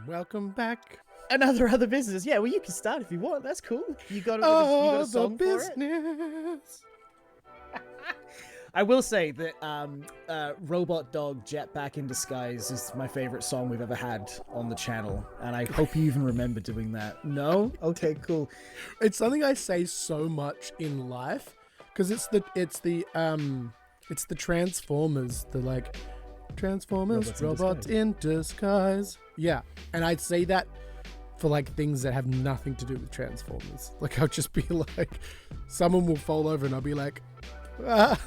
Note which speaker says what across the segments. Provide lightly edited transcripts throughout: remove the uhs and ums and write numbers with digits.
Speaker 1: Welcome back.
Speaker 2: Another other business. Yeah, well, you can start if you want. That's cool. You got a song for it?
Speaker 1: Business.
Speaker 2: I will say that Robot Dog Jetpack in Disguise is my favorite song we've ever had on the channel, and I hope you even remember doing that. No? Okay, cool.
Speaker 1: It's something I say so much in life because it's the Transformers, Transformers, robots in disguise. Yeah, and I'd say that for like things that have nothing to do with Transformers. Like I'll just be like, someone will fall over and I'll be like,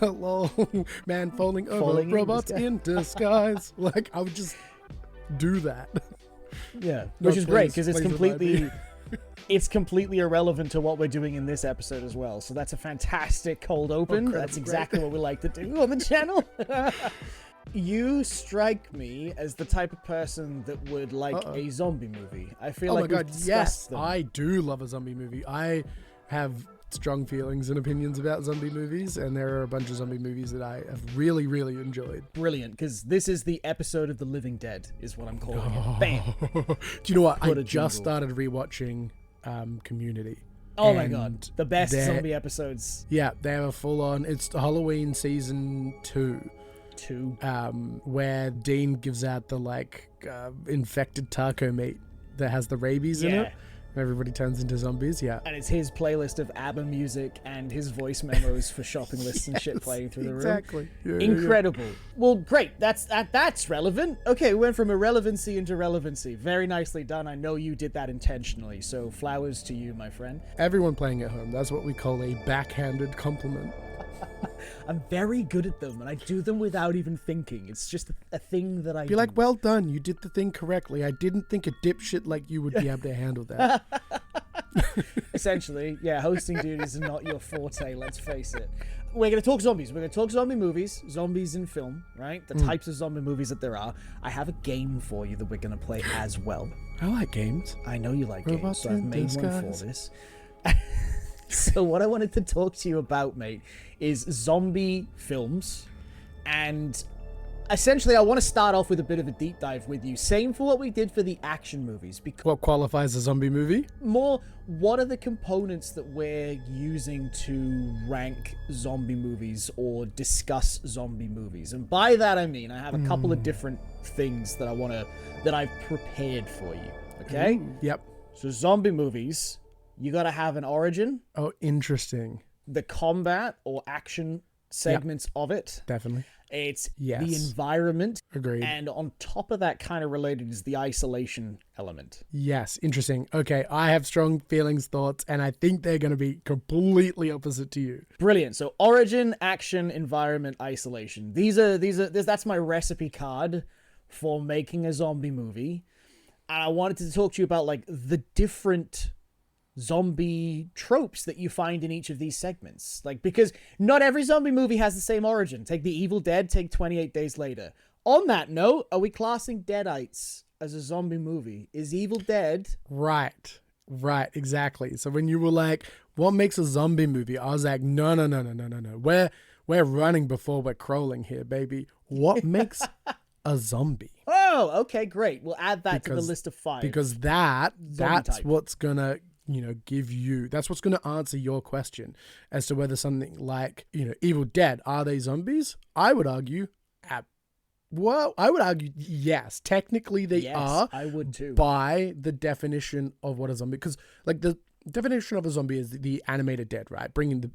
Speaker 1: lol, man falling over, robots in disguise. Like I would just do that.
Speaker 2: Yeah, which is great because it's completely irrelevant to what we're doing in this episode as well. So that's a fantastic cold open. That's exactly what we like to do on the channel. You strike me as the type of person that would like a zombie movie. I feel like
Speaker 1: my god, yes, I do love a zombie movie. I have strong feelings and opinions about zombie movies, and there are a bunch of zombie movies that I have really, really enjoyed.
Speaker 2: Brilliant, because this is the episode of The Living Dead, is what I'm calling it. Bam!
Speaker 1: Do you know what? I just started rewatching Community.
Speaker 2: Oh my god, the best zombie episodes.
Speaker 1: Yeah, they have a full-on. It's Halloween season 2. Where Dean gives out the infected taco meat that has the rabies in it. Everybody turns into zombies, yeah.
Speaker 2: And it's his playlist of ABBA music and his voice memos for shopping lists and shit playing through the room.
Speaker 1: Exactly. Yeah,
Speaker 2: incredible. Yeah. Well, great. That's relevant. Okay, we went from irrelevancy into relevancy. Very nicely done. I know you did that intentionally, so flowers to you, my friend.
Speaker 1: Everyone playing at home, that's what we call a backhanded compliment.
Speaker 2: I'm very good at them, and I do them without even thinking. It's just a thing that I do.
Speaker 1: Be like, well done, you did the thing correctly. I didn't think a dipshit like you would be able to handle that.
Speaker 2: Essentially, yeah, hosting duties are not your forte, let's face it. We're going to talk zombies. We're going to talk zombie movies, zombies in film, right? The types of zombie movies that there are. I have a game for you that we're going to play as well.
Speaker 1: I like games.
Speaker 2: I know you like games, so I've made one for this. So what I wanted to talk to you about, mate, is zombie films. And essentially, I want to start off with a bit of a deep dive with you. Same for what we did for the action movies.
Speaker 1: What qualifies a zombie movie?
Speaker 2: More, what are the components that we're using to rank zombie movies or discuss zombie movies? And by that, I mean, I have a couple of different things that I've prepared for you. Okay?
Speaker 1: Yep.
Speaker 2: So zombie movies, you got to have an origin.
Speaker 1: Oh, interesting.
Speaker 2: The combat or action segments of it.
Speaker 1: Definitely.
Speaker 2: It's the environment.
Speaker 1: Agreed.
Speaker 2: And on top of that, kind of related, is the isolation element.
Speaker 1: Yes, interesting. Okay, I have strong feelings, thoughts, and I think they're going to be completely opposite to you.
Speaker 2: Brilliant. So origin, action, environment, isolation. That's my recipe card for making a zombie movie. And I wanted to talk to you about the different zombie tropes that you find in each of these segments. Because not every zombie movie has the same origin. Take The Evil Dead, take 28 Days Later. On that note, are we classing Deadites as a zombie movie? Is Evil Dead...
Speaker 1: Right, exactly. So when you were like, what makes a zombie movie? I was like, no. We're running before we're crawling here, baby. What makes a zombie?
Speaker 2: Oh, okay, great. We'll add that to the list of 5.
Speaker 1: Because that's what's gonna... give you, that's what's going to answer your question as to whether something like, Evil Dead, are they zombies? I would argue, yes, technically they are.
Speaker 2: I would too.
Speaker 1: By the definition of what a zombie, because the definition of a zombie is the animated dead, right? Bringing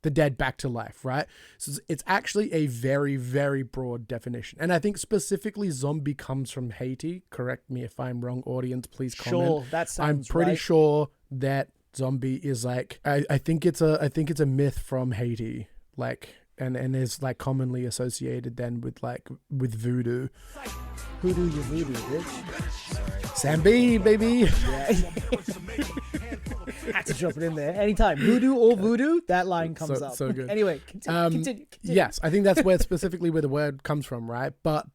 Speaker 1: the dead back to life, right? So it's actually a very, very broad definition. And I think specifically zombie comes from Haiti. Correct me if I'm wrong, audience, please comment.
Speaker 2: Sure, that sounds
Speaker 1: I'm pretty
Speaker 2: right.
Speaker 1: sure that zombie is I think it's a myth from Haiti, and is commonly associated then with voodoo.
Speaker 2: Hoodoo your voodoo, bitch. Sorry.
Speaker 1: Sambi, baby.
Speaker 2: Yeah. Had to drop it in there. Anytime. Hoodoo or voodoo, that line comes up.
Speaker 1: So good.
Speaker 2: Anyway, continue.
Speaker 1: Yes, I think that's specifically where the word comes from, right? But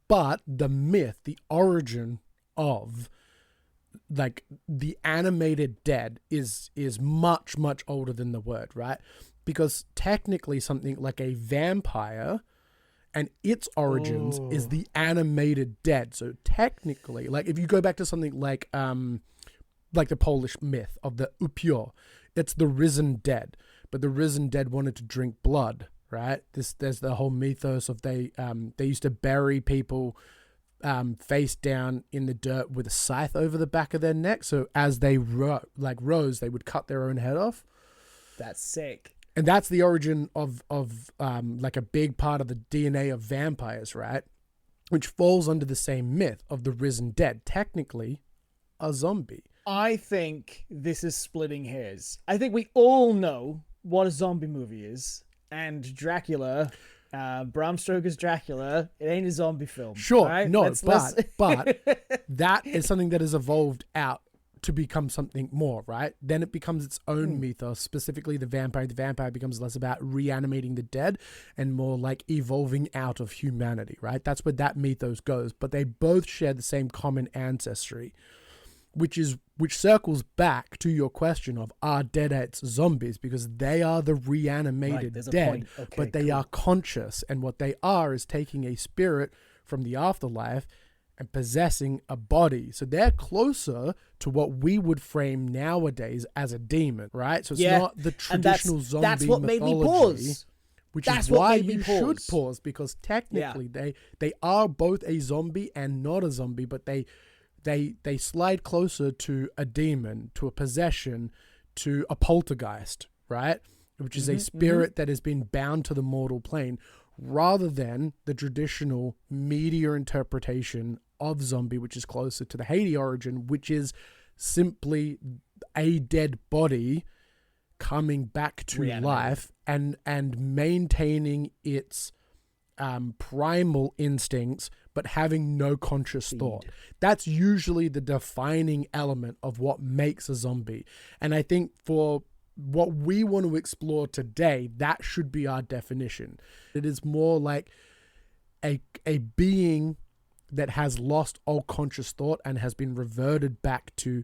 Speaker 1: the myth, the origin of the animated dead is much, much older than the word, right? Because technically something like a vampire and its origins is the animated dead. So technically, like if you go back to something like the Polish myth of the upior, it's the risen dead, but the risen dead wanted to drink blood, right? There's the whole mythos of they used to bury people face down in the dirt with a scythe over the back of their neck, so as they rose, they would cut their own head off.
Speaker 2: That's sick.
Speaker 1: And that's the origin of like a big part of the DNA of vampires, right? Which falls under the same myth of the risen dead, technically a zombie.
Speaker 2: I think this is splitting hairs. I think we all know what a zombie movie is, and Dracula, Bram Stoker's Dracula, it ain't a zombie film.
Speaker 1: Sure,
Speaker 2: right?
Speaker 1: no, but that is something that has evolved out to become something more, right? Then it becomes its own mythos, specifically the vampire. The vampire becomes less about reanimating the dead and more like evolving out of humanity, right? That's where that mythos goes. But they both share the same common ancestry, which circles back to your question of, are deadites zombies? Because they are the reanimated dead, but they are conscious, and what they are is taking a spirit from the afterlife and possessing a body. So they're closer to what we would frame nowadays as a demon, right? So it's not the traditional zombie
Speaker 2: that's what
Speaker 1: mythology,
Speaker 2: made me pause.
Speaker 1: which is why you should pause, because technically they are both a zombie and not a zombie, but they slide closer to a demon, to a possession, to a poltergeist, right? Which is a spirit that has been bound to the mortal plane, rather than the traditional media interpretation of zombie, which is closer to the Haiti origin, which is simply a dead body coming back to life and maintaining its primal instincts, but having no conscious thought. That's usually the defining element of what makes a zombie. And I think for what we want to explore today, that should be our definition. It is more like a being that has lost all conscious thought and has been reverted back to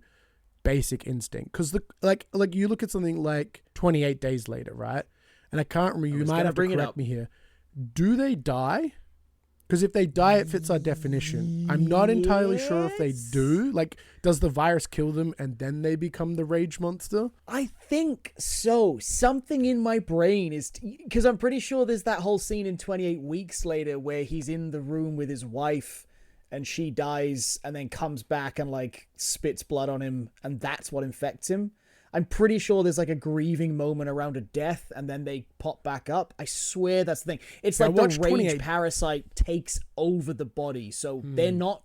Speaker 1: basic instinct. Because like you look at something like 28 Days Later, right? And I can't remember, you might have to correct me here. Do they die? Because if they die, it fits our definition. I'm not entirely sure if they do. Like, does the virus kill them and then they become the rage monster?
Speaker 2: I think so. Something in my brain is... Because I'm pretty sure there's that whole scene in 28 Weeks Later where he's in the room with his wife and she dies and then comes back and, like, spits blood on him, and that's what infects him. I'm pretty sure there's like a grieving moment around a death and then they pop back up. I swear that's the thing. It's like the rage parasite takes over the body. So they're not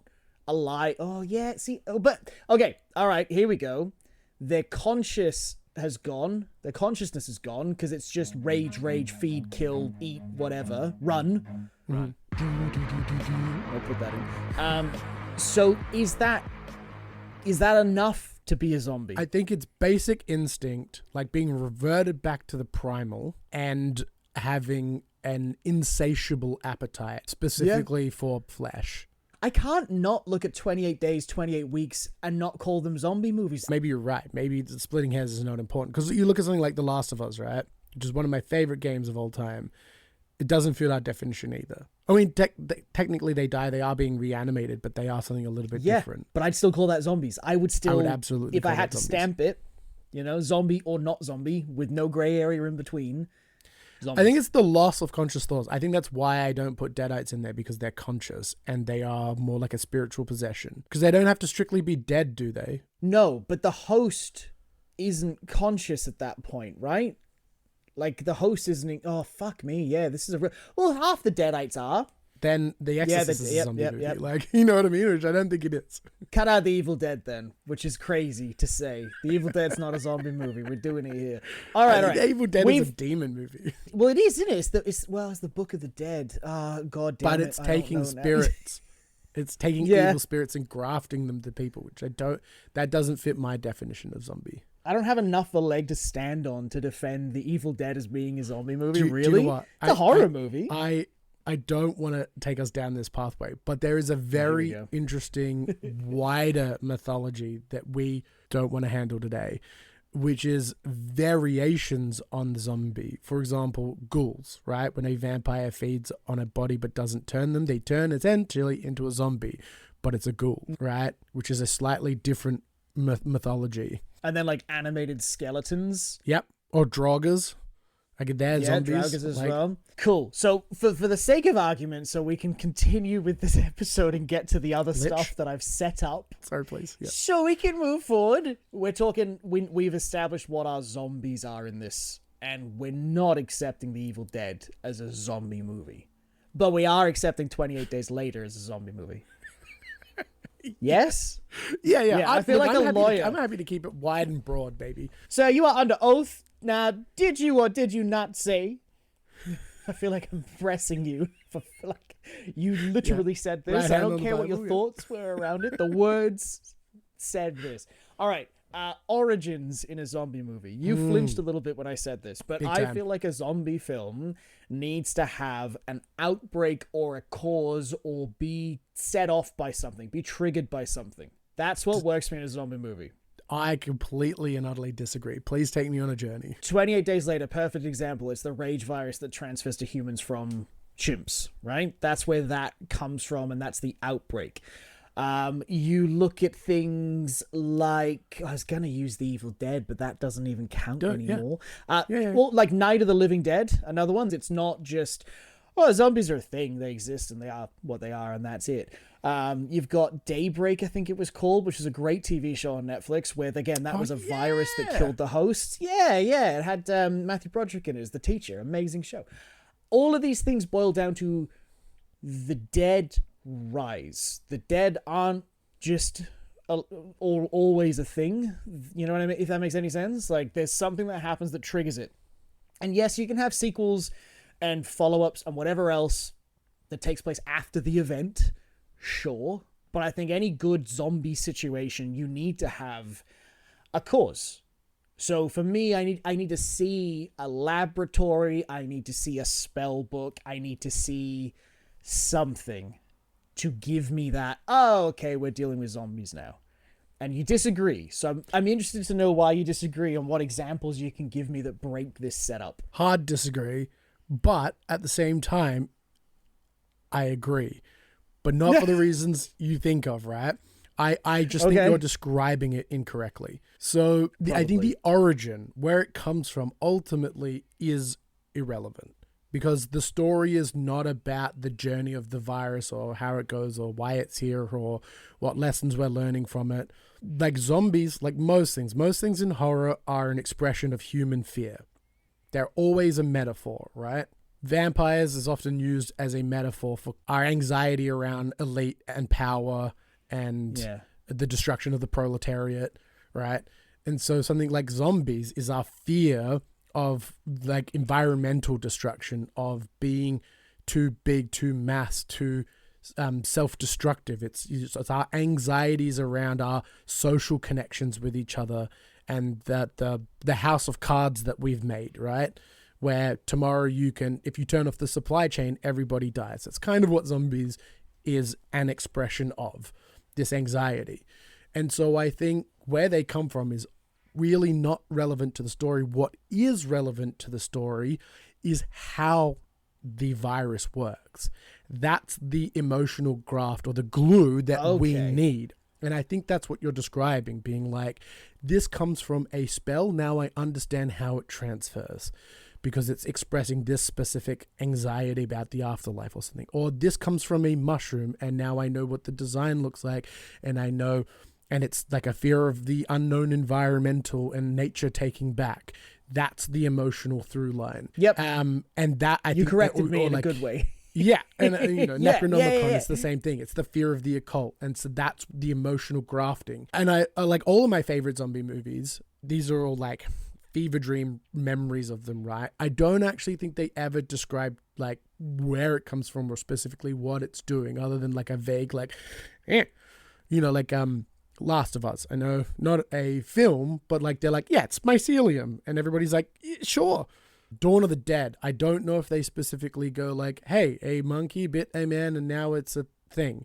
Speaker 2: alive. Oh, yeah. See, but okay. All right. Here we go. Their consciousness has gone because it's just rage, feed, kill, eat, whatever, run. I'll put that in. So is that enough to be a zombie?
Speaker 1: I think it's basic instinct, like being reverted back to the primal and having an insatiable appetite, specifically for flesh.
Speaker 2: I can't not look at 28 Days, 28 Weeks and not call them zombie movies.
Speaker 1: Maybe you're right. Maybe splitting hairs is not important. Because you look at something like The Last of Us, right? Which is one of my favorite games of all time. It doesn't fit our definition either. I mean, technically they die. They are being reanimated, but they are something a little bit different.
Speaker 2: But I'd still call that zombies. I would absolutely, if I had to stamp it, zombie or not zombie with no gray area in between. Zombies.
Speaker 1: I think it's the loss of conscious thoughts. I think that's why I don't put deadites in there, because they're conscious and they are more like a spiritual possession. Because they don't have to strictly be dead, do they?
Speaker 2: No, but the host isn't conscious at that point, right? Like, the host isn't... Oh, fuck me. Yeah, this is a real... Well, half the deadites are.
Speaker 1: Then The Exorcist is a zombie movie. Like, you know what I mean? Which I don't think it is.
Speaker 2: Cut out The Evil Dead, then, which is crazy to say. The Evil Dead's not a zombie movie. We're doing it here. All right.
Speaker 1: The Evil Dead is a demon movie.
Speaker 2: Well, it is, isn't it? It's the Book of the Dead. God damn it.
Speaker 1: But it's taking spirits. It's taking evil spirits and grafting them to people, which that doesn't fit my definition of zombie.
Speaker 2: I don't have enough of a leg to stand on to defend The Evil Dead as being a zombie movie, really.
Speaker 1: Do you know what?
Speaker 2: It's a horror movie.
Speaker 1: I don't want to take us down this pathway, but there is a very interesting, wider mythology that we don't want to handle today, which is variations on the zombie. For example, ghouls, right? When a vampire feeds on a body but doesn't turn them, they turn essentially into a zombie, but it's a ghoul, right? Which is a slightly different mythology.
Speaker 2: And then like animated skeletons.
Speaker 1: Yep. Or draugrs. Like they're zombies.
Speaker 2: Draugrs as well. Cool. So for the sake of argument, so we can continue with this episode and get to the other stuff that I've set up.
Speaker 1: Sorry, please. Yeah.
Speaker 2: So we can move forward. We're talking, we've established what our zombies are in this, and we're not accepting The Evil Dead as a zombie movie. But we are accepting 28 Days Later as a zombie movie. Yes?
Speaker 1: Yeah.
Speaker 2: I feel like a lawyer.
Speaker 1: I'm happy to keep it wide and broad, baby.
Speaker 2: So you are under oath. Now, did you or did you not say? I feel like I'm pressing you. Like you literally said this. I don't care what your thoughts were around it. The words said this. All right. Origins in a zombie movie. You flinched a little bit when I said this, but I feel like a zombie film needs to have an outbreak or a cause or be set off by something, be triggered by something. That's what works for me in a zombie movie.
Speaker 1: I completely and utterly disagree. Please take me on a journey.
Speaker 2: 28 Days Later, perfect example. It's the rage virus that transfers to humans from chimps, right? That's where that comes from, and that's the outbreak. You look at things like, I was going to use The Evil Dead, but that doesn't even count anymore. Well, like Night of the Living Dead, another one. It's not just, zombies are a thing. They exist and they are what they are, and that's it. You've got Daybreak, I think it was called, which is a great TV show on Netflix, where, again, that was a virus that killed the hosts. Yeah. It had Matthew Broderick in it as the teacher. Amazing show. All of these things boil down to the dead rise. The dead aren't just always a thing. You know what I mean? If that makes any sense. Like, there's something that happens that triggers it. And yes, you can have sequels and follow-ups and whatever else that takes place after the event. Sure. But I think any good zombie situation, you need to have a cause. So for me, I need to see a laboratory. I need to see a spell book. I need to see something to give me that, okay, we're dealing with zombies now. And you disagree. So I'm interested to know why you disagree and what examples you can give me that break this setup.
Speaker 1: Hard disagree, but at the same time, I agree. But not for the reasons you think of, right? I just think you're describing it incorrectly. So I think the origin, where it comes from, ultimately is irrelevant. Because the story is not about the journey of the virus or how it goes or why it's here or what lessons we're learning from it. Like zombies, like most things in horror are an expression of human fear. They're always a metaphor, right? Vampires is often used as a metaphor for our anxiety around elite and power and the destruction of the proletariat, right? And so something like zombies is our fear of like environmental destruction, of being too big, too mass, too self-destructive. It's our anxieties around our social connections with each other and that the house of cards that we've made, right? Where tomorrow if you turn off the supply chain, everybody dies. That's kind of what zombies is an expression of, this anxiety. And so I think where they come from is really not relevant to the story. What is relevant to the story is how the virus works. That's the emotional graft or the glue that we need. And I think that's what you're describing, being like, this comes from a spell. Now I understand how it transfers because it's expressing this specific anxiety about the afterlife or something. Or this comes from a mushroom and now I know what the design looks like and I know. And it's like a fear of the unknown environmental and nature taking back. That's the emotional through line.
Speaker 2: Yep.
Speaker 1: And that I think
Speaker 2: you corrected me in a good way.
Speaker 1: Yeah, and Necronomicon is the same thing. It's the fear of the occult, and so that's the emotional grafting. And I like all of my favorite zombie movies. These are all like fever dream memories of them, right? I don't actually think they ever describe like where it comes from or specifically what it's doing, other than like a vague like, like Last of Us. I know, not a film, but like they're like, yeah, it's mycelium, and everybody's like, yeah, sure. Dawn of the Dead. I don't know if they specifically go like, hey, a monkey bit a man and now it's a thing.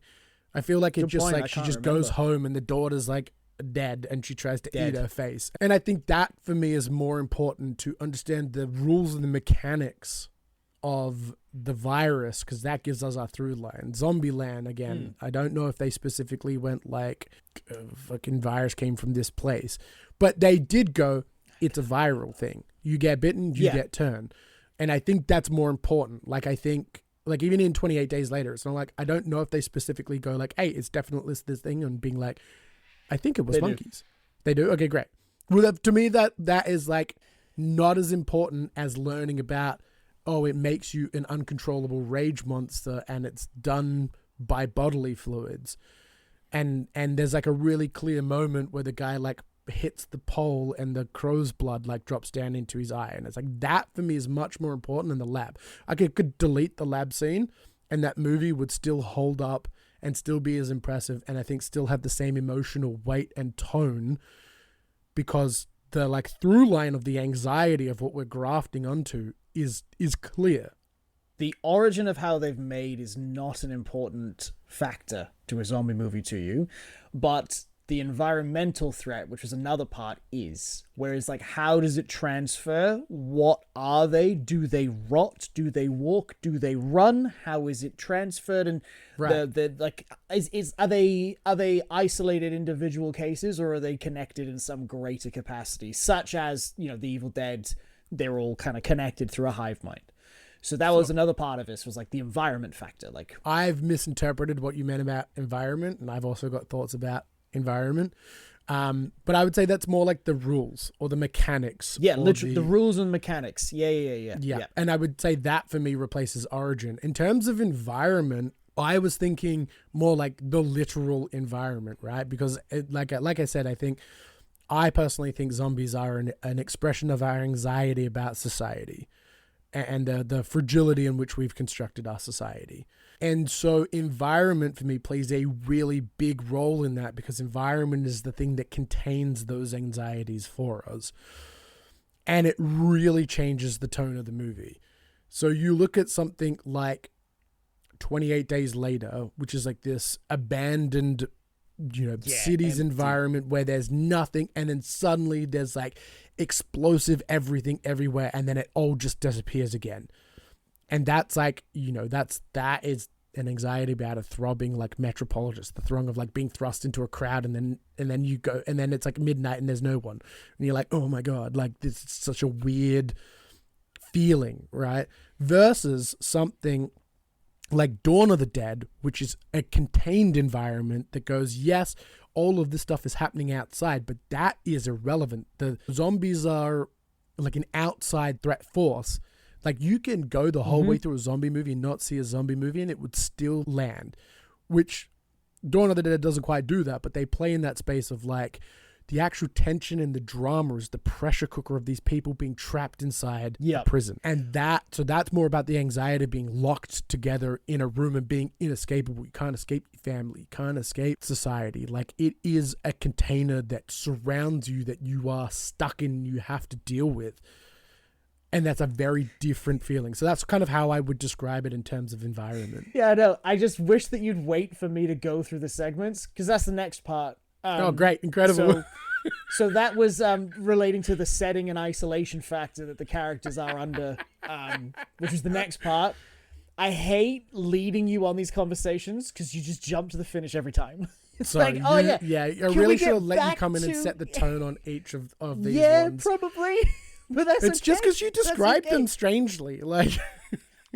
Speaker 1: I feel like it just like she just goes home and the daughter's like, dead and she tries to eat her face. And I think that for me is more important to understand the rules and the mechanics of the virus, because that gives us our through line. Zombieland, again, I don't know if they specifically went like, fucking virus came from this place, but they did go, it's a viral thing. You get bitten, you get turned. And I think that's more important. Like, I think, like, even in 28 Days Later, it's not like, I don't know if they specifically go like, hey, it's definitely this thing, and being like, I think it was monkeys. They do? Okay, great. Well, to me, that is like not as important as learning about, oh, it makes you an uncontrollable rage monster and it's done by bodily fluids. And there's like a really clear moment where the guy like hits the pole and the crow's blood like drops down into his eye. And it's like, that for me is much more important than the lab. I could delete the lab scene and that movie would still hold up and still be as impressive, and I think still have the same emotional weight and tone, because the like through line of the anxiety of what we're grafting onto is clear.
Speaker 2: The origin of how they've made is not an important factor to a zombie movie to you, but the environmental threat, which was another part, is. Whereas, like, how does it transfer? What are they? Do they rot? Do they walk? Do they run? How is it transferred? And the like, are they isolated individual cases, or are they connected in some greater capacity, such as, you know, the Evil Dead? They're all kind of connected through a hive mind. So that was another part of this, was like the environment factor. Like,
Speaker 1: I've misinterpreted what you meant about environment, and I've also got thoughts about environment, but I would say that's more like the rules or the mechanics.
Speaker 2: Yeah, literally the rules and mechanics. Yeah.
Speaker 1: And I would say that for me replaces origin. In terms of environment, I was thinking more like the literal environment, right? Because like I said, I personally think zombies are an expression of our anxiety about society and the fragility in which we've constructed our society. And so environment for me plays a really big role in that, because environment is the thing that contains those anxieties for us. And it really changes the tone of the movie. So you look at something like 28 Days Later, which is like this abandoned, city's environment where there's nothing, and then suddenly there's like explosive everything everywhere, and then it all just disappears again. And that's like, that is an anxiety about a throbbing like metropolitan, the throng of like being thrust into a crowd, and then you go, and then it's like midnight and there's no one, and you're like, oh my God, like this is such a weird feeling, right? Versus something like Dawn of the Dead, which is a contained environment that goes, yes, all of this stuff is happening outside, but that is irrelevant. The zombies are like an outside threat force. Like, you can go the whole way through a zombie movie and not see a zombie movie, and it would still land, which Dawn of the Dead doesn't quite do that, but they play in that space of like the actual tension and the drama is the pressure cooker of these people being trapped inside a prison. And that's more about the anxiety of being locked together in a room and being inescapable. You can't escape your family. You can't escape society. Like, it is a container that surrounds you, that you are stuck in, you have to deal with. And that's a very different feeling. So that's kind of how I would describe it in terms of environment.
Speaker 2: Yeah, I know. I just wish that you'd wait for me to go through the segments, because that's the next part.
Speaker 1: Oh, great. Incredible.
Speaker 2: So that was relating to the setting and isolation factor that the characters are under, which was the next part. I hate leading you on these conversations because you just jump to the finish every time. It's
Speaker 1: Sorry,
Speaker 2: like,
Speaker 1: I really should have let you come in and set the tone on each of these ones.
Speaker 2: Yeah, probably. But that's
Speaker 1: It's just because you described them strangely. Like,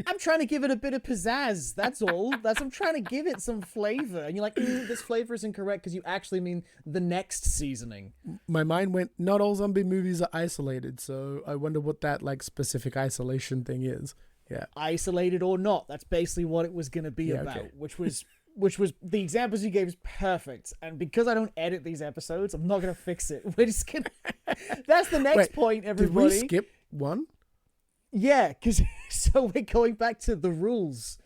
Speaker 2: I'm trying to give it a bit of pizzazz. That's all. I'm trying to give it some flavor. And you're like, this flavor is incorrect because you actually mean the next seasoning.
Speaker 1: My mind went, not all zombie movies are isolated. So I wonder what that like specific isolation thing is. Yeah.
Speaker 2: Isolated or not. That's basically what it was going to be about, okay. which was the examples you gave is perfect. And because I don't edit these episodes, I'm not going to fix it. We're just going to, that's the next point, everybody.
Speaker 1: Did we skip one?
Speaker 2: Yeah, because so we're going back to the rules,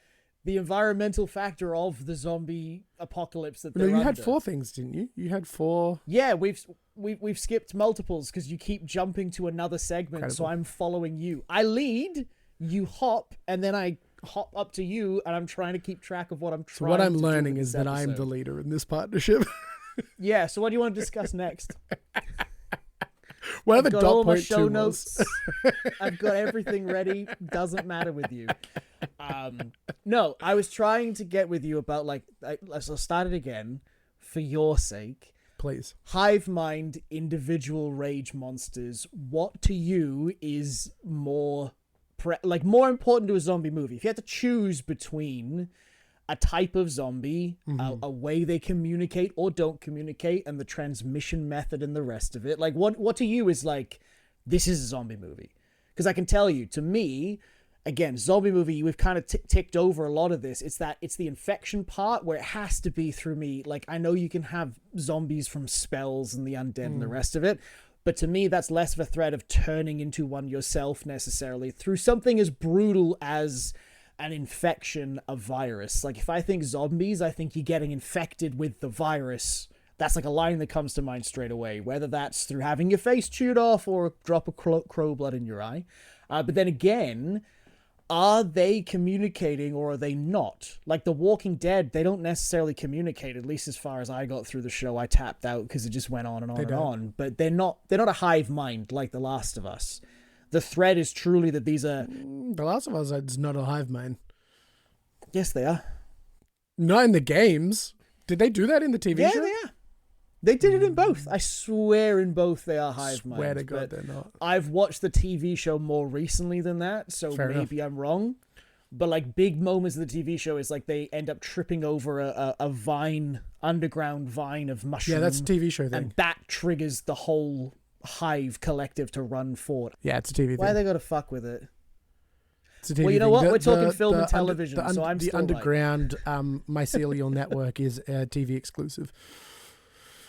Speaker 2: the environmental factor of the zombie apocalypse that they're
Speaker 1: you had
Speaker 2: under.
Speaker 1: 4 things, didn't you? You had 4.
Speaker 2: Yeah, we've skipped multiples because you keep jumping to another segment.
Speaker 1: Incredible.
Speaker 2: So I'm following you. I lead, you hop, and then I hop up to you, and I'm trying to keep track of what I'm trying.
Speaker 1: So what I'm
Speaker 2: to
Speaker 1: learning
Speaker 2: do
Speaker 1: is that
Speaker 2: episode.
Speaker 1: I'm the leader in this partnership.
Speaker 2: Yeah, so what do you want to discuss next?
Speaker 1: Where the
Speaker 2: Got
Speaker 1: dot
Speaker 2: all my
Speaker 1: point
Speaker 2: show
Speaker 1: two
Speaker 2: notes.
Speaker 1: was.
Speaker 2: I've got everything ready. Doesn't matter with you. No, I was trying to get with you about let's start it again for your sake.
Speaker 1: Please.
Speaker 2: Hive mind, individual rage monsters. What to you is more important to a zombie movie? If you had to choose between a type of zombie, a way they communicate or don't communicate, and the transmission method and the rest of it, like what to you is like, this is a zombie movie? Because I can tell you, to me, again, zombie movie, we've kind of ticked over a lot of this. It's the infection part where it has to be through me. Like, I know you can have zombies from spells and the undead and the rest of it, but to me, that's less of a threat of turning into one yourself necessarily through something as brutal as an infection, a virus. Like, if I think zombies, I think you're getting infected with the virus. That's like a line that comes to mind straight away, whether that's through having your face chewed off or a drop of crow blood in your eye. But then again, are they communicating or are they not? Like The Walking Dead, they don't necessarily communicate, at least as far as I got through the show. I tapped out because it just went on and on and on. But they're not a hive mind like The Last of Us. The thread is truly that these are...
Speaker 1: The Last of Us is not a hive mind.
Speaker 2: Yes, they are.
Speaker 1: Not in the games. Did they do that in the TV show?
Speaker 2: Yeah, they are. They did it in both. I swear in both they are hive minds.
Speaker 1: Swear to God they're not.
Speaker 2: I've watched the TV show more recently than that, so maybe I'm wrong. But like big moments of the TV show is like they end up tripping over a vine, underground vine of mushrooms.
Speaker 1: Yeah, that's a TV show thing.
Speaker 2: And that triggers the whole hive collective to run forward.
Speaker 1: Yeah, it's a TV thing.
Speaker 2: Why they gotta fuck with it?
Speaker 1: It's a TV
Speaker 2: well, you know what?
Speaker 1: thing.
Speaker 2: We're talking film and television, so I'm
Speaker 1: the
Speaker 2: still
Speaker 1: underground mycelial network is TV exclusive.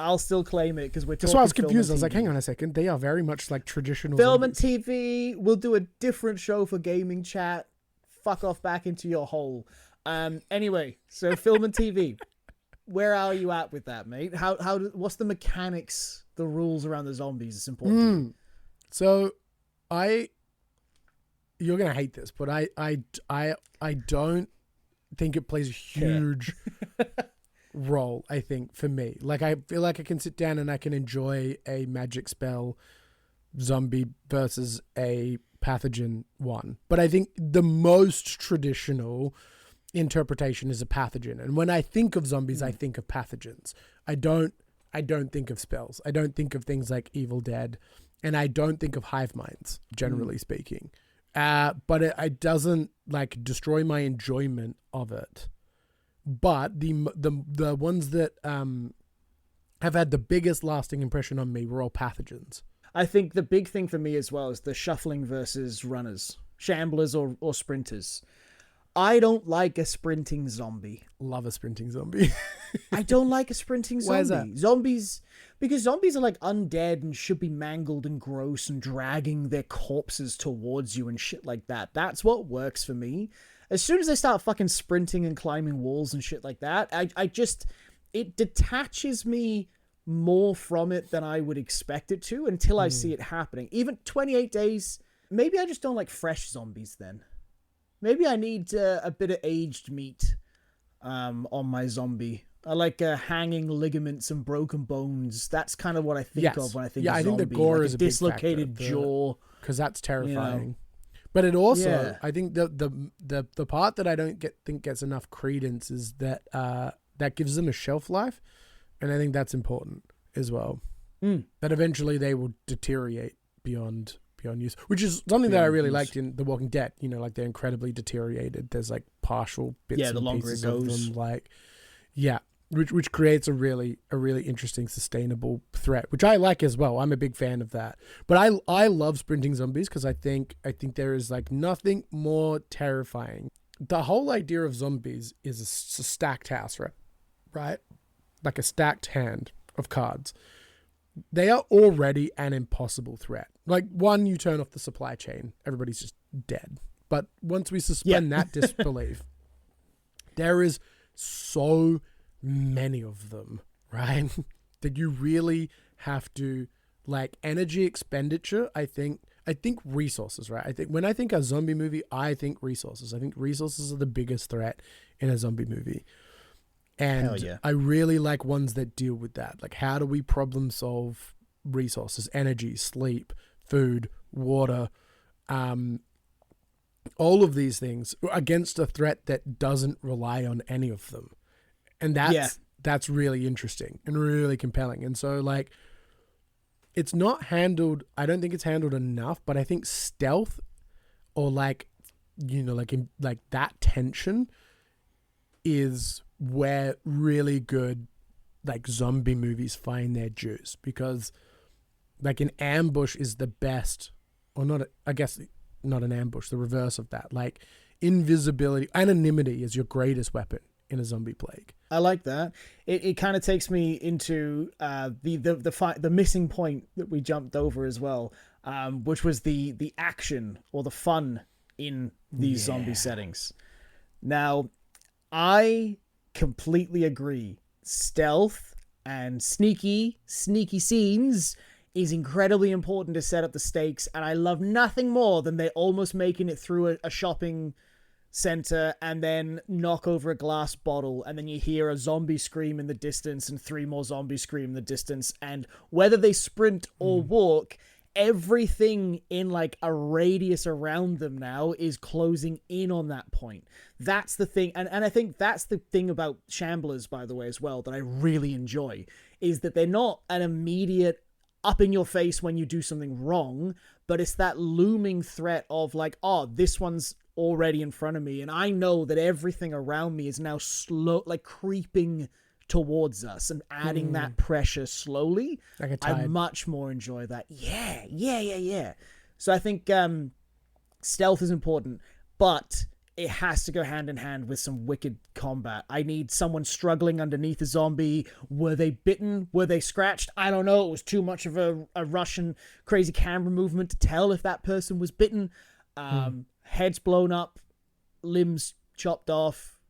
Speaker 2: I'll still claim it because we're talking.
Speaker 1: That's why I was confused. I was like, hang on a second. They are very much like traditional
Speaker 2: film
Speaker 1: zombies.
Speaker 2: and TV. We'll do a different show for gaming chat. Fuck off back into your hole. Anyway, so film and TV. Where are you at with that, mate? What's the mechanics, the rules around the zombies? It's important. To you.
Speaker 1: So, you're gonna hate this, but I don't think it plays a huge role. I think for me, like I feel like I can sit down and I can enjoy a magic spell zombie versus a pathogen one. But I think the most traditional interpretation is a pathogen. And when I think of zombies, I think of pathogens. I don't think of spells. I don't think of things like Evil Dead, and I don't think of hive minds, generally speaking. But it doesn't like destroy my enjoyment of it. But the ones that have had the biggest lasting impression on me were all pathogens.
Speaker 2: I think the big thing for me as well is the shuffling versus runners, shamblers or sprinters. I don't like a sprinting zombie.
Speaker 1: Love a sprinting zombie.
Speaker 2: I don't like a sprinting zombie.
Speaker 1: Why is that?
Speaker 2: Because zombies are like undead and should be mangled and gross and dragging their corpses towards you and shit like that. That's what works for me. As soon as they start fucking sprinting and climbing walls and shit like that, it detaches me more from it than I would expect it to until I see it happening. Even 28 days, maybe I just don't like fresh zombies then. Maybe I need a bit of aged meat on my zombie. I like hanging ligaments and broken bones. That's kind of what I think of when I think of zombie.
Speaker 1: I think the gore
Speaker 2: like
Speaker 1: is a
Speaker 2: dislocated
Speaker 1: big factor,
Speaker 2: jaw.
Speaker 1: Because that's terrifying.
Speaker 2: You know.
Speaker 1: But it also, I think the part that I don't think gets enough credence is that that gives them a shelf life, and I think that's important as well. That eventually they will deteriorate beyond use, which is something that I really liked in The Walking Dead. You know, like they're incredibly deteriorated. There's like partial bits and pieces of them, like which creates a really interesting sustainable threat, which I like as well. I'm a big fan of that. But I love sprinting zombies because I think there is like nothing more terrifying. The whole idea of zombies is a stacked house, right? Like a stacked hand of cards. They are already an impossible threat. Like, one, you turn off the supply chain, everybody's just dead. But once we suspend that disbelief, there is so many of them, right? That you really have to, like, energy expenditure. I think resources, right? I think when I think a zombie movie, I think resources. I think resources are the biggest threat in a zombie movie. And
Speaker 2: Hell yeah.
Speaker 1: I really like ones that deal with that. Like, how do we problem solve resources, energy, sleep, food, water, all of these things against a threat that doesn't rely on any of them. And that's really interesting and really compelling. And so, like, it's not handled, I don't think it's handled enough, but I think stealth or like, you know, like that tension is where really good like zombie movies find their juice, because like an ambush is the best, or not, I guess not an ambush, the reverse of that. Like invisibility, anonymity is your greatest weapon in a zombie plague.
Speaker 2: I like that. It kind of takes me into the missing point that we jumped over as well, which was the action or the fun in these zombie settings. Now, I completely agree. Stealth and sneaky scenes is incredibly important to set up the stakes, and I love nothing more than they almost making it through a shopping center and then knock over a glass bottle, and then you hear a zombie scream in the distance and 3 more zombies scream in the distance, and whether they sprint or walk, everything in like a radius around them now is closing in on that point. That's the thing, and I think that's the thing about Shamblers, by the way, as well, that I really enjoy, is that they're not an immediate up in your face when you do something wrong, but it's that looming threat of like, oh, this one's already in front of me, and I know that everything around me is now slow, like creeping towards us and adding that pressure slowly.
Speaker 1: Like a tide.
Speaker 2: I much more enjoy that. Yeah. So I think stealth is important, but it has to go hand in hand with some wicked combat. I need someone struggling underneath a zombie. Were they bitten? Were they scratched? I don't know. It was too much of a Russian crazy camera movement to tell if that person was bitten. Heads blown up, limbs chopped off.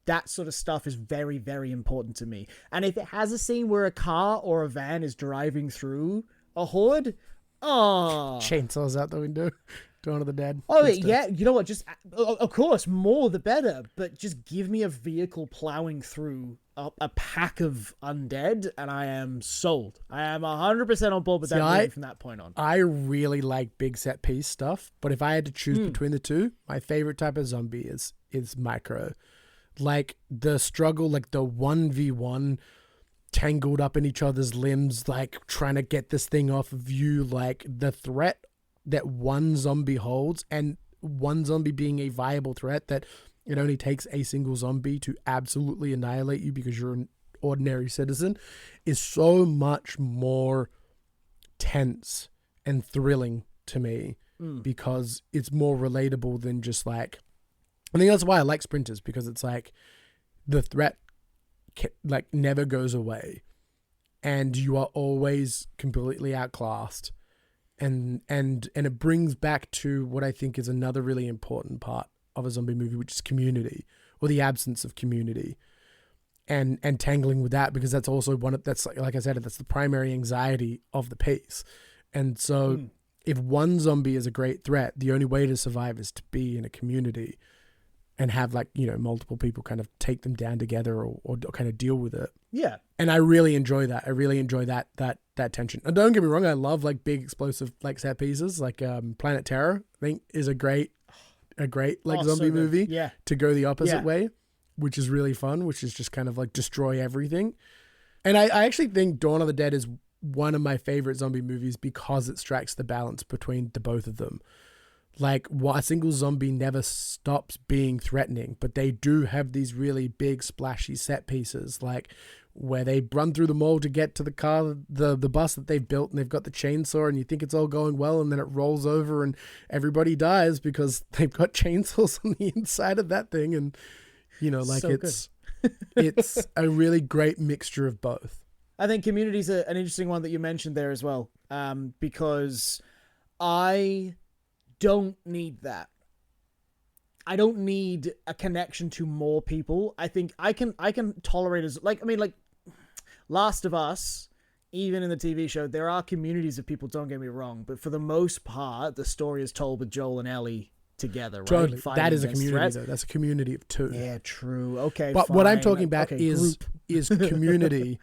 Speaker 2: That sort of stuff is very, very important to me. And if it has a scene where a car or a van is driving through a horde,
Speaker 1: chainsaws out the window, Dawn of the Dead.
Speaker 2: Oh yeah, you know what? Just of course, more the better. But just give me a vehicle plowing through a pack of undead, and I am sold. I am 100% on board with that movie from that point on.
Speaker 1: I really like big set piece stuff, but if I had to choose between the two, my favorite type of zombie is micro. Like the struggle, like the 1v1 tangled up in each other's limbs, like trying to get this thing off of you, like the threat that one zombie holds, and one zombie being a viable threat that it only takes a single zombie to absolutely annihilate you because you're an ordinary citizen, is so much more tense and thrilling to me because it's more relatable than just like, I think that's why I like sprinters, because it's like the threat like never goes away and you are always completely outclassed. And it brings back to what I think is another really important part of a zombie movie, which is community, or the absence of community, and tangling with that, because that's also that's like I said, that's the primary anxiety of the piece. And so if one zombie is a great threat, the only way to survive is to be in a community and have like, you know, multiple people kind of take them down together or kind of deal with it.
Speaker 2: Yeah.
Speaker 1: And I really enjoy that. I really enjoy that tension. And don't get me wrong, I love like big explosive like set pieces, like Planet Terror, I think is a great like zombie movie to go the opposite way, which is really fun, which is just kind of like destroy everything. And I actually think Dawn of the Dead is one of my favorite zombie movies because it strikes the balance between the both of them. Like, a single zombie never stops being threatening, but they do have these really big splashy set pieces, like where they run through the mall to get to the car, the bus that they've built, and they've got the chainsaw, and you think it's all going well, and then it rolls over and everybody dies because they've got chainsaws on the inside of that thing. And, you know, like so it's a really great mixture of both.
Speaker 2: I think Community's an interesting one that you mentioned there as well, because I don't need that. I don't need a connection to more people. I think I can tolerate as like Last of Us, even in the TV show, there are communities of people, don't get me wrong, but for the most part, the story is told with Joel and Ellie together, right?
Speaker 1: Totally.
Speaker 2: Fighting
Speaker 1: That is a
Speaker 2: against
Speaker 1: community,
Speaker 2: threats.
Speaker 1: though. That's a community of 2.
Speaker 2: Yeah, true. Okay,
Speaker 1: But what I'm
Speaker 2: fine.
Speaker 1: talking about
Speaker 2: Okay,
Speaker 1: is
Speaker 2: group.
Speaker 1: community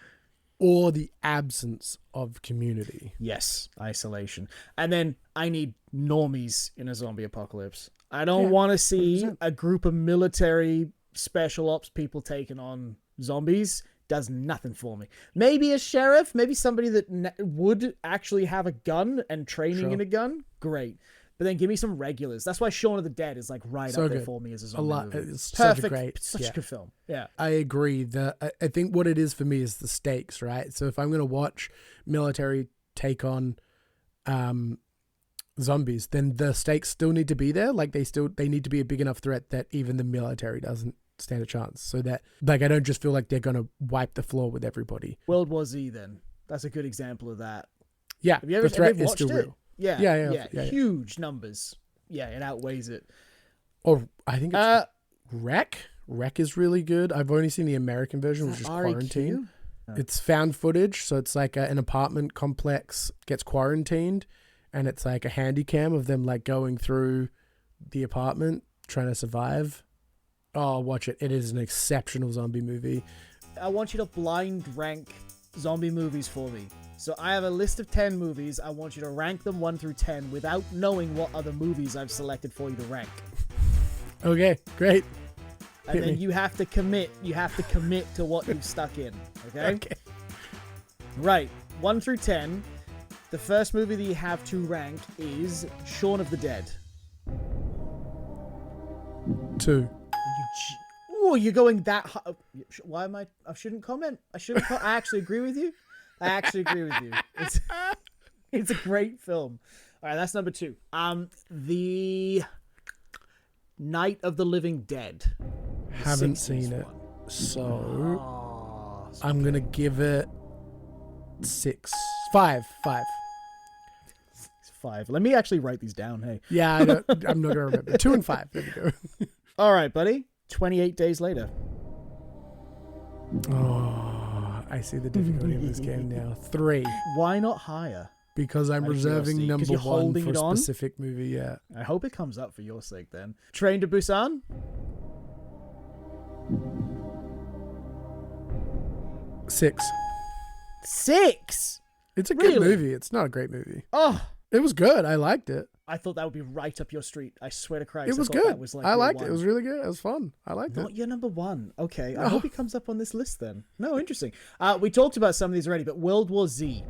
Speaker 1: or the absence of community.
Speaker 2: Yes, isolation. And then I need normies in a zombie apocalypse. I don't want to see
Speaker 1: 100%.
Speaker 2: a group of military special ops people taking on zombies. Does nothing for me. Maybe a sheriff, maybe somebody that would actually have a gun and training in a gun. Great. But then give me some regulars. That's why Shaun of the Dead is like right
Speaker 1: So
Speaker 2: up there
Speaker 1: good.
Speaker 2: for me as a
Speaker 1: A
Speaker 2: zombie
Speaker 1: lot.
Speaker 2: movie.
Speaker 1: It's
Speaker 2: Perfect.
Speaker 1: such
Speaker 2: Such a good film. Yeah.
Speaker 1: I agree. I think what it is for me is the stakes, right? So if I'm going to watch military take on zombies, then the stakes still need to be there. Like they need to be a big enough threat that even the military doesn't stand a chance. So that like I don't just feel like they're going to wipe the floor with everybody.
Speaker 2: World War Z then. That's a good example of that.
Speaker 1: Yeah,
Speaker 2: Have you ever,
Speaker 1: the threat
Speaker 2: have you
Speaker 1: is
Speaker 2: watched
Speaker 1: still
Speaker 2: it?
Speaker 1: real.
Speaker 2: Yeah.
Speaker 1: Yeah.
Speaker 2: Huge numbers. Yeah, it outweighs it.
Speaker 1: Or I think it's Wreck. Wreck is really good. I've only seen the American version, which is Quarantine. It's found footage, so it's like an apartment complex gets quarantined, and it's like a handy cam of them like going through the apartment trying to survive. Oh, watch it. It is an exceptional zombie movie.
Speaker 2: I want you to blind rank zombie movies for me. So I have a list of 10 movies. I want you to rank them 1 through 10 without knowing what other movies I've selected for you to rank.
Speaker 1: Okay, great.
Speaker 2: And then you have to commit. You have to commit to what you've stuck in. Okay?
Speaker 1: Okay.
Speaker 2: Right. 1 through 10. The first movie that you have to rank is Shaun of the Dead.
Speaker 1: 2.
Speaker 2: Oh, you're going that high. Why am I shouldn't comment. I actually agree with you. It's a great film. All right, that's number 2. The Night of the Living Dead.
Speaker 1: Haven't seen it. So I'm going to give it 6. 5.
Speaker 2: 5. Let me actually write these down. Hey.
Speaker 1: Yeah, I'm not going to remember. 2 and 5. There we go.
Speaker 2: All right, buddy. 28 Days Later.
Speaker 1: Oh, I see the difficulty of this game now. 3.
Speaker 2: Why not higher?
Speaker 1: Because I'm
Speaker 2: Out of
Speaker 1: reserving
Speaker 2: curiosity, 'cause
Speaker 1: number
Speaker 2: you're
Speaker 1: 1
Speaker 2: holding
Speaker 1: for
Speaker 2: it
Speaker 1: a
Speaker 2: on?
Speaker 1: specific movie. Yeah.
Speaker 2: I hope it comes up for your sake then. Train to Busan?
Speaker 1: 6.
Speaker 2: 6?
Speaker 1: It's a good
Speaker 2: Really?
Speaker 1: movie. It's not a great movie.
Speaker 2: Oh,
Speaker 1: It was good. I liked it.
Speaker 2: I thought that would be right up your street. I swear to Christ.
Speaker 1: It was
Speaker 2: I thought
Speaker 1: good.
Speaker 2: That was like
Speaker 1: I
Speaker 2: your
Speaker 1: liked it.
Speaker 2: one.
Speaker 1: It was really good. It was fun. I liked
Speaker 2: Not
Speaker 1: it.
Speaker 2: your number 1. Okay. I
Speaker 1: Oh.
Speaker 2: hope it comes up on this list then. No, interesting. We talked about some of these already, but World War Z.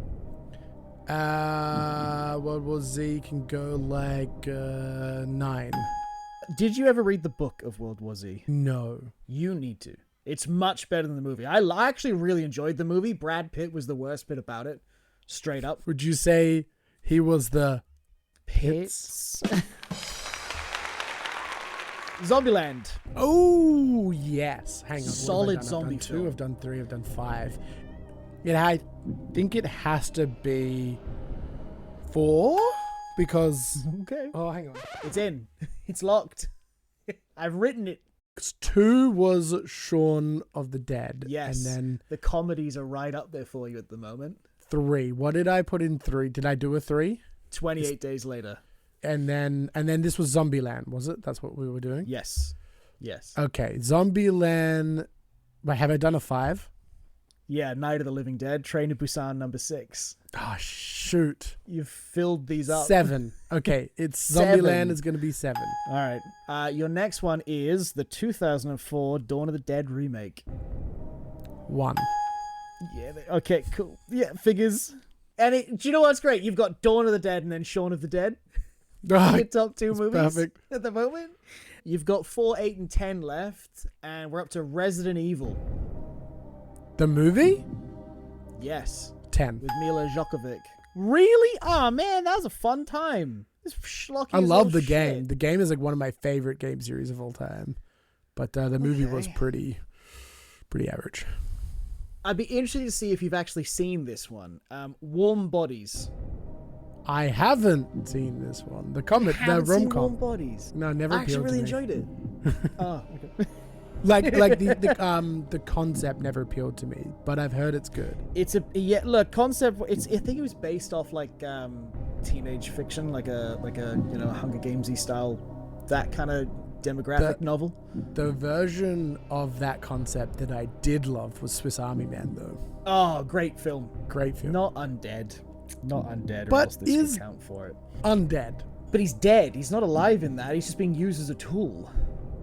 Speaker 1: World War Z can go like 9.
Speaker 2: Did you ever read the book of World War Z?
Speaker 1: No.
Speaker 2: You need to. It's much better than the movie. I actually really enjoyed the movie. Brad Pitt was the worst bit about it. Straight up.
Speaker 1: Would you say he was the
Speaker 2: Pitts. Zombieland.
Speaker 1: Oh, yes. Hang on. What have I
Speaker 2: Solid
Speaker 1: done?
Speaker 2: zombie
Speaker 1: I've done 2,
Speaker 2: film.
Speaker 1: I've done 3, I've done 5. I think it has to be 4 because...
Speaker 2: Okay.
Speaker 1: Oh, hang on.
Speaker 2: It's in. It's locked. I've written it.
Speaker 1: 2 was Shaun of the Dead.
Speaker 2: Yes.
Speaker 1: And then
Speaker 2: The comedies are right up there for you at the moment.
Speaker 1: 3. What did I put in 3? Did I do a 3?
Speaker 2: 28 Days Later.
Speaker 1: And then this was Zombieland, was it? That's what we were doing?
Speaker 2: Yes.
Speaker 1: Okay. Zombieland. Wait, have I done a 5?
Speaker 2: Yeah, Night of the Living Dead, Train to Busan, number 6.
Speaker 1: Oh, shoot.
Speaker 2: You've filled these up.
Speaker 1: 7. Okay. It's
Speaker 2: 7.
Speaker 1: Zombieland is going to be 7.
Speaker 2: All right. Your next one is the 2004 Dawn of the Dead remake.
Speaker 1: 1.
Speaker 2: Yeah. Okay, cool. Yeah, figures. And do you know what's great? You've got Dawn of the Dead and then Shaun of the Dead. Your top 2 movies
Speaker 1: perfect.
Speaker 2: at the moment. You've got 4, 8, and 10 left, and we're up to Resident Evil.
Speaker 1: The movie?
Speaker 2: Yes,
Speaker 1: 10.
Speaker 2: with Mila Djokovic. Really? Oh man, that was a fun time. This schlocky.
Speaker 1: I
Speaker 2: as
Speaker 1: love
Speaker 2: all
Speaker 1: the
Speaker 2: shit.
Speaker 1: game. The game is like one of my favorite game series of all time. But the movie was
Speaker 2: Okay.
Speaker 1: pretty average.
Speaker 2: I'd be interested to see if you've actually seen this one. Warm Bodies.
Speaker 1: I haven't seen this one. The
Speaker 2: Haven't seen Warm
Speaker 1: rom-com.
Speaker 2: Bodies.
Speaker 1: No, never
Speaker 2: I actually
Speaker 1: appealed
Speaker 2: really
Speaker 1: to me.
Speaker 2: enjoyed it. Oh, okay.
Speaker 1: Like the concept never appealed to me, but I've heard it's good.
Speaker 2: It's a look concept. I think it was based off like teenage fiction, like a Hunger Gamesy style that kind of demographic novel.
Speaker 1: The version of that concept that I did love was Swiss Army Man, though.
Speaker 2: Oh, great film.
Speaker 1: Great film.
Speaker 2: Not undead. Not undead, or
Speaker 1: But
Speaker 2: else this
Speaker 1: is-
Speaker 2: could count for it.
Speaker 1: Undead.
Speaker 2: But he's dead. He's not alive in that. He's just being used as a tool.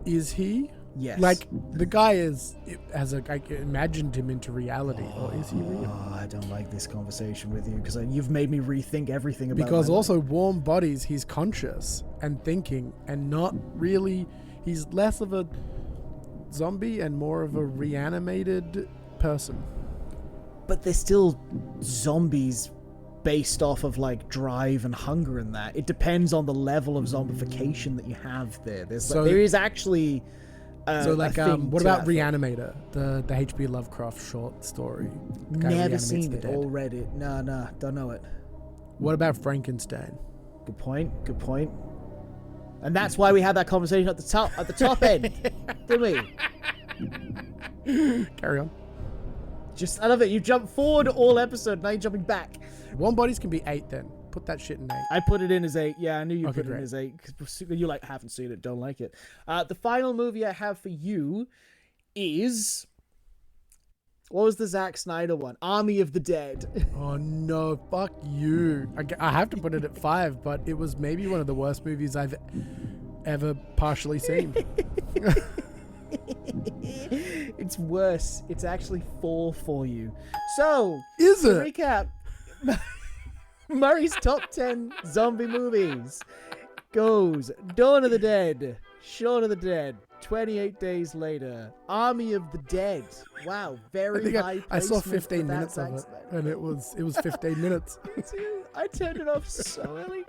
Speaker 1: Is he?
Speaker 2: Yes.
Speaker 1: Like, the guy I imagined him into reality, or is he real?
Speaker 2: Oh, I don't like this conversation with you because you've made me rethink everything about
Speaker 1: Because
Speaker 2: my life.
Speaker 1: also, Warm Bodies, he's conscious and thinking, and not really. He's less of a zombie and more of a reanimated person.
Speaker 2: But they're still zombies based off of like drive and hunger and that. It depends on the level of zombification that you have there. There is actually
Speaker 1: what about Reanimator, the H.P. Lovecraft short story? The guy
Speaker 2: Never
Speaker 1: reanimates
Speaker 2: seen
Speaker 1: the
Speaker 2: it
Speaker 1: dead.
Speaker 2: or read it. No, don't know it.
Speaker 1: What about Frankenstein?
Speaker 2: Good point. And that's why we had that conversation at the top end, didn't we?
Speaker 1: Carry on.
Speaker 2: I love it. You jump forward all episode, now you're jumping back.
Speaker 1: Warm Bodies can be 8 then. Put that shit in 8.
Speaker 2: I put it in as 8. Yeah, I knew you
Speaker 1: Okay,
Speaker 2: put it in
Speaker 1: great.
Speaker 2: as 8 because you haven't seen it, don't like it. The final movie I have for you is, what was the Zack Snyder one? Army of the Dead.
Speaker 1: Oh no, fuck you. I have to put it at 5, but it was maybe one of the worst movies I've ever partially seen.
Speaker 2: It's worse. It's actually 4 for you. So,
Speaker 1: Is
Speaker 2: to
Speaker 1: it?
Speaker 2: recap, Murray's top 10 zombie movies goes Dawn of the Dead, Shaun of the Dead, 28 Days Later, Army of the Dead. Wow, very high
Speaker 1: I saw
Speaker 2: placement for
Speaker 1: 15
Speaker 2: that
Speaker 1: minutes of
Speaker 2: Zack
Speaker 1: it,
Speaker 2: Snyder.
Speaker 1: and it was 15 minutes.
Speaker 2: Me too. I turned it off so early.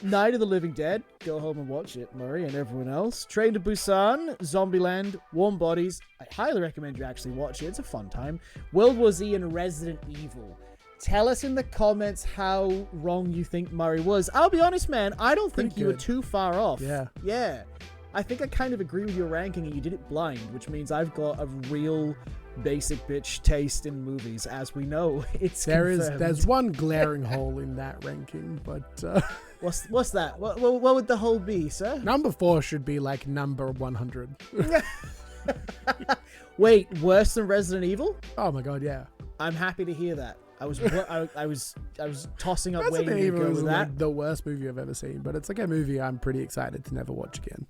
Speaker 2: Night of the Living Dead. Go home and watch it, Murray and everyone else. Train to Busan, Zombieland, Warm Bodies. I highly recommend you actually watch it. It's a fun time. World War Z and Resident Evil. Tell us in the comments how wrong you think Murray was. I'll be honest, man. I don't think
Speaker 1: Pretty
Speaker 2: you were
Speaker 1: good.
Speaker 2: too far off.
Speaker 1: Yeah.
Speaker 2: I think I kind of agree with your ranking, and you did it blind, which means I've got a real basic bitch taste in movies, as we know.
Speaker 1: There's one glaring hole in that ranking, but
Speaker 2: What's that? What would the hole be, sir?
Speaker 1: number 4 should be like number 100.
Speaker 2: Wait, worse than Resident Evil?
Speaker 1: Oh my god, yeah.
Speaker 2: I'm happy to hear that. I was tossing up where
Speaker 1: Resident
Speaker 2: you
Speaker 1: Evil
Speaker 2: go
Speaker 1: is
Speaker 2: with that.
Speaker 1: like the worst movie I've ever seen, but it's like a movie I'm pretty excited to never watch again.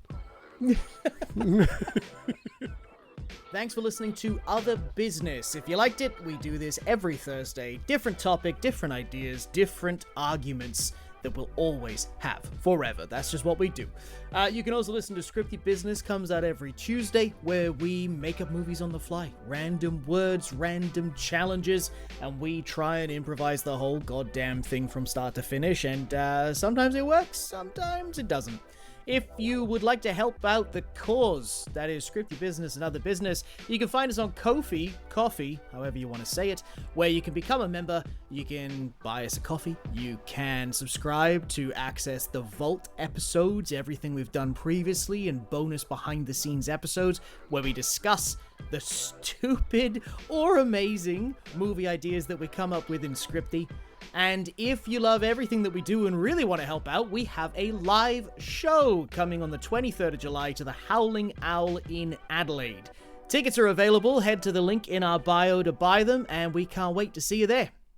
Speaker 2: Thanks for listening to Other Business. If you liked it, we do this every Thursday. Different topic, different ideas, different arguments that we'll always have forever. That's just what we do. You can also listen to Scripty Business, comes out every Tuesday, where we make up movies on the fly. Random words, random challenges, and we try and improvise the whole goddamn thing from start to finish. And sometimes it works, sometimes it doesn't. If you would like to help out the cause, that is Scripty Business and Other Business, you can find us on Ko-fi, coffee, however you want to say it, where you can become a member, you can buy us a coffee, you can subscribe to access the Vault episodes, everything we've done previously, and bonus behind-the-scenes episodes, where we discuss the stupid or amazing movie ideas that we come up with in Scripty. And if you love everything that we do and really want to help out, we have a live show coming on the 23rd of July to the Howling Owl in Adelaide. Tickets are available. Head to the link in our bio to buy them, and we can't wait to see you there.